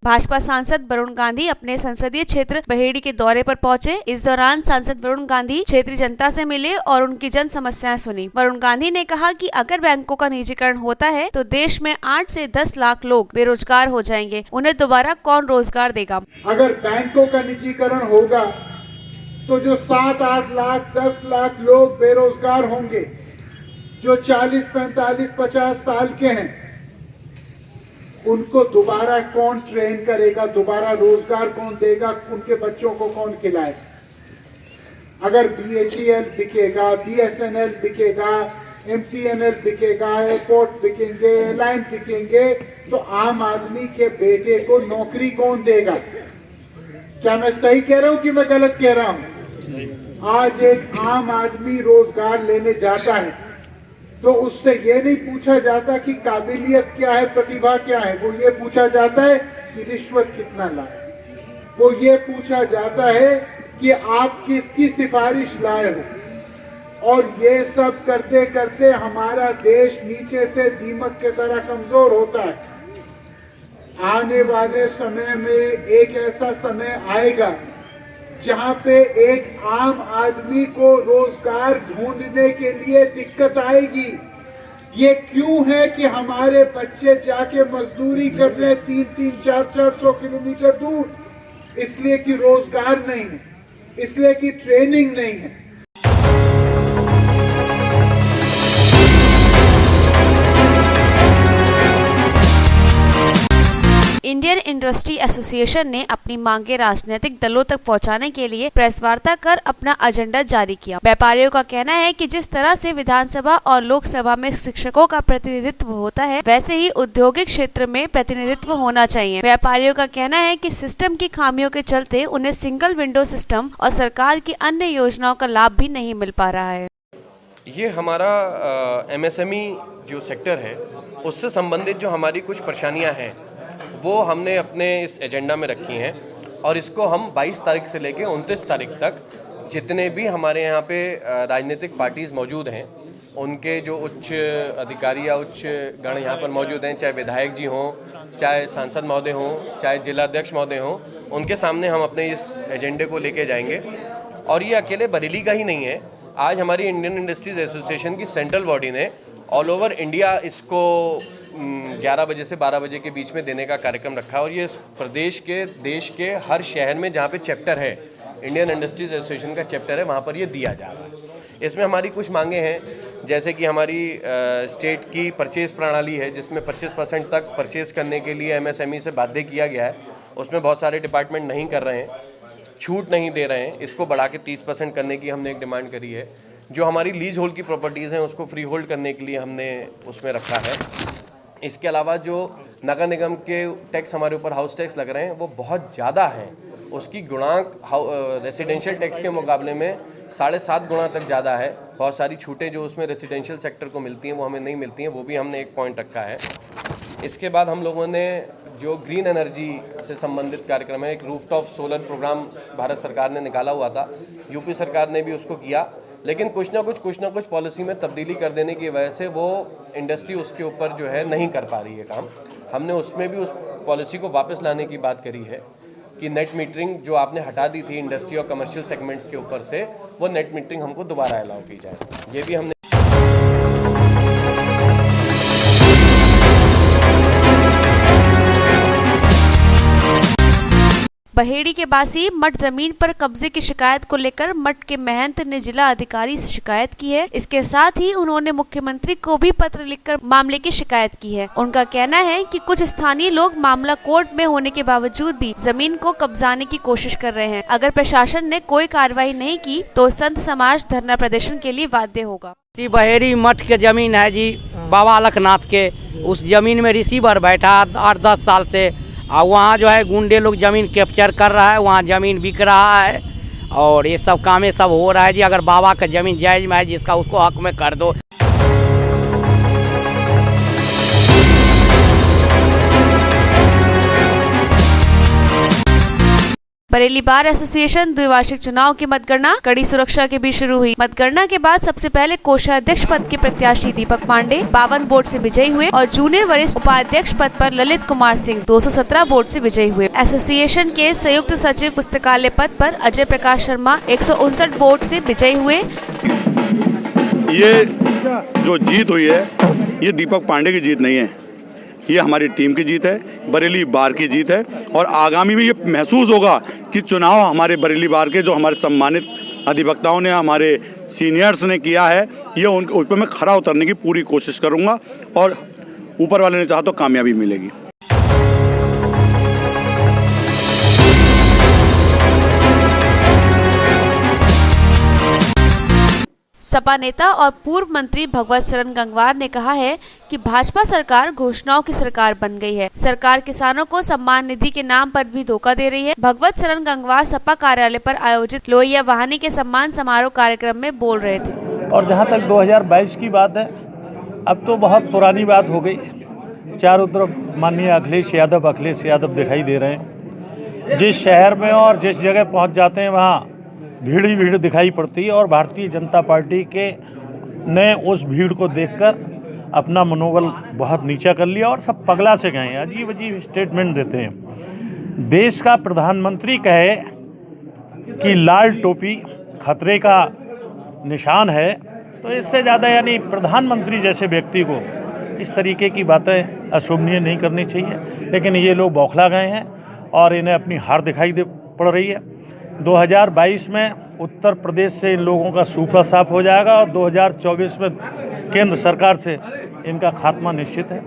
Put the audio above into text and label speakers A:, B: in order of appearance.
A: भाजपा सांसद वरुण गांधी अपने संसदीय क्षेत्र बहेड़ी के दौरे पर पहुंचे। इस दौरान सांसद वरुण गांधी क्षेत्रीय जनता से मिले और उनकी जन समस्याएं सुनी। वरुण गांधी ने कहा कि अगर बैंकों का निजीकरण होता है तो देश में 8 से 10 लाख लोग बेरोजगार हो जाएंगे। उन्हें दोबारा कौन रोजगार देगा?
B: अगर बैंकों का निजीकरण होगा तो जो 7-8 लाख 10 लाख लोग बेरोजगार होंगे, जो 40, 45, 50 साल के हैं, उनको दोबारा कौन ट्रेन करेगा, दोबारा रोजगार कौन देगा, उनके बच्चों को कौन खिलाएगा? अगर BHEL बिकेगा, BSNL बिकेगा, MTNL बिकेगा, एयरपोर्ट बिकेंगे, एयरलाइन बिकेंगे, तो आम आदमी के बेटे को नौकरी कौन देगा? क्या मैं सही कह रहा हूं कि मैं गलत कह रहा हूं? आज एक आम आदमी रोजगार लेने जाता है तो उससे ये नहीं पूछा जाता कि काबिलियत क्या है, प्रतिभा क्या है, वो ये पूछा जाता है कि रिश्वत कितना लाए, वो ये पूछा जाता है कि आप किसकी सिफारिश लाए हो। और ये सब करते करते हमारा देश नीचे से दीमक की तरह कमजोर होता है। आने वाले समय में एक ऐसा समय आएगा जहां पे एक आम आदमी को रोजगार ढूंढने के लिए दिक्कत आएगी। ये क्यों है कि हमारे बच्चे जाके मजदूरी कर रहे 3-3, 400 किलोमीटर दूर? इसलिए कि रोजगार नहीं है, इसलिए कि ट्रेनिंग नहीं है।
A: इंडियन इंडस्ट्री एसोसिएशन ने अपनी मांगे राजनीतिक दलों तक पहुंचाने के लिए प्रेस वार्ता कर अपना एजेंडा जारी किया। व्यापारियों का कहना है कि जिस तरह से विधानसभा और लोकसभा में शिक्षकों का प्रतिनिधित्व होता है, वैसे ही औद्योगिक क्षेत्र में प्रतिनिधित्व होना चाहिए। व्यापारियों का कहना है कि सिस्टम की खामियों के चलते उन्हें सिंगल विंडो सिस्टम और सरकार की अन्य योजनाओं का लाभ भी नहीं मिल पा रहा है।
C: ये हमारा MSME जो सेक्टर है उससे संबंधित जो हमारी कुछ परेशानियां हैं वो हमने अपने इस एजेंडा में रखी हैं और इसको हम 22 तारीख से लेके 29 तारीख तक जितने भी हमारे यहाँ पे राजनीतिक पार्टीज़ मौजूद हैं, उनके जो उच्च अधिकारी या उच्च गण यहाँ पर मौजूद हैं, चाहे विधायक जी हों, चाहे सांसद महोदय हों, चाहे जिलाध्यक्ष महोदय हों, उनके सामने हम अपने इस एजेंडे को लेके जाएंगे। और ये अकेले बरेली का ही नहीं है। आज हमारी इंडियन इंडस्ट्रीज एसोसिएशन की सेंट्रल बॉडी ने ऑल ओवर इंडिया इसको 11 बजे से 12 बजे के बीच में देने का कार्यक्रम रखा है और ये प्रदेश के देश के हर शहर में जहाँ पे चैप्टर है, इंडियन इंडस्ट्रीज एसोसिएशन का चैप्टर है, वहाँ पर ये दिया जा रहा है। इसमें हमारी कुछ मांगे हैं, जैसे कि हमारी स्टेट की परचेज़ प्रणाली है जिसमें 25% तक परचेज़ करने के लिए MSME से बाध्य किया गया है। उसमें बहुत सारे डिपार्टमेंट नहीं कर रहे हैं, छूट नहीं दे रहे हैं। इसको बढ़ा के 30% करने की हमने एक डिमांड करी है। जो हमारी लीज होल्ड की प्रॉपर्टीज़ हैं उसको फ्री होल्ड करने के लिए हमने उसमें रखा है। इसके अलावा जो नगर निगम के टैक्स हमारे ऊपर हाउस टैक्स लग रहे हैं वो बहुत ज़्यादा है, उसकी गुणांक रेसिडेंशियल टैक्स के मुकाबले में 7.5 गुना तक ज़्यादा है। बहुत सारी छूटें जो उसमें रेसिडेंशियल सेक्टर को मिलती हैं वो हमें नहीं मिलती हैं, वो भी हमने एक पॉइंट रखा है। इसके बाद हम लोगों ने जो ग्रीन एनर्जी से संबंधित कार्यक्रम है, एक रूफटॉप सोलर प्रोग्राम भारत सरकार ने निकाला हुआ था, यूपी सरकार ने भी उसको किया, लेकिन कुछ ना कुछ पॉलिसी में तब्दीली कर देने की वजह से वो इंडस्ट्री उसके ऊपर जो है नहीं कर पा रही है काम। हमने उसमें भी उस पॉलिसी को वापस लाने की बात करी है कि नेट मीटरिंग जो आपने हटा दी थी इंडस्ट्री और कमर्शियल सेगमेंट्स के ऊपर से, वो नेट मीटरिंग हमको दोबारा अलाउ की जाए। ये भी हमने
A: बहेड़ी के बासी मठ जमीन पर कब्जे की शिकायत को लेकर मठ के महंत ने जिला अधिकारी से शिकायत की है। इसके साथ ही उन्होंने मुख्यमंत्री को भी पत्र लिखकर मामले की शिकायत की है। उनका कहना है कि कुछ स्थानीय लोग मामला कोर्ट में होने के बावजूद भी जमीन को कब्जाने की कोशिश कर रहे हैं। अगर प्रशासन ने कोई कार्रवाई नहीं की तो संत समाज धरना प्रदर्शन के लिए बाध्य होगा।
D: बहेड़ी मठ के जमीन है जी, बाबा अलखनाथ के। उस जमीन में रिसीवर बैठा 8-10 साल से, और वहाँ जो है गुंडे लोग ज़मीन कैप्चर कर रहा है, वहाँ ज़मीन बिक रहा है और ये सब कामें सब हो रहा है जी। अगर बाबा का ज़मीन जायज़ में है जिसका उसको हक में कर दो।
A: बरेली बार एसोसिएशन द्विवार्षिक चुनाव की मतगणना कड़ी सुरक्षा के बीच शुरू हुई। मतगणना के बाद सबसे पहले कोषाध्यक्ष पद के प्रत्याशी दीपक पांडे 52 वोट से विजयी हुए और जूनियर वरिष्ठ उपाध्यक्ष पद पर ललित कुमार सिंह 217 वोट से विजयी हुए। एसोसिएशन के संयुक्त सचिव पुस्तकालय पद पर अजय प्रकाश शर्मा 159 वोट से विजयी हुए।
E: ये जो जीत हुई है ये दीपक पांडे की जीत नहीं है, ये हमारी टीम की जीत है, बरेली बार की जीत है। और आगामी में ये महसूस होगा कि चुनाव हमारे बरेली बार के जो हमारे सम्मानित अधिवक्ताओं ने, हमारे सीनियर्स ने किया है, ये उन पर मैं खरा उतरने की पूरी कोशिश करूँगा और ऊपर वाले ने चाहा तो कामयाबी मिलेगी।
A: सपा नेता और पूर्व मंत्री भगवत शरण गंगवार ने कहा है कि भाजपा सरकार घोषणाओं की सरकार बन गई है। सरकार किसानों को सम्मान निधि के नाम पर भी धोखा दे रही है। भगवत शरण गंगवार सपा कार्यालय पर आयोजित लोहिया वाहिनी के सम्मान समारोह कार्यक्रम में बोल रहे थे।
F: और जहां तक 2022 की बात है, अब तो बहुत पुरानी बात हो गई। चारों तरफ माननीय अखिलेश यादव दिखाई दे रहे हैं। जिस शहर में और जिस जगह पहुँच जाते हैं वहाँ भीड़ ही भीड़ दिखाई पड़ती है और भारतीय जनता पार्टी के ने उस भीड़ को देखकर अपना मनोबल बहुत नीचा कर लिया और सब पगला से गए हैं, अजीब अजीब स्टेटमेंट देते हैं। देश का प्रधानमंत्री कहे कि लाल टोपी खतरे का निशान है, तो इससे ज़्यादा यानी प्रधानमंत्री जैसे व्यक्ति को इस तरीके की बातें अशोभनीय नहीं करनी चाहिए। लेकिन ये लोग बौखला गए हैं और इन्हें अपनी हार दिखाई पड़ रही है। 2022 में उत्तर प्रदेश से इन लोगों का सूखा साफ हो जाएगा और 2024 में केंद्र सरकार से इनका खात्मा निश्चित है।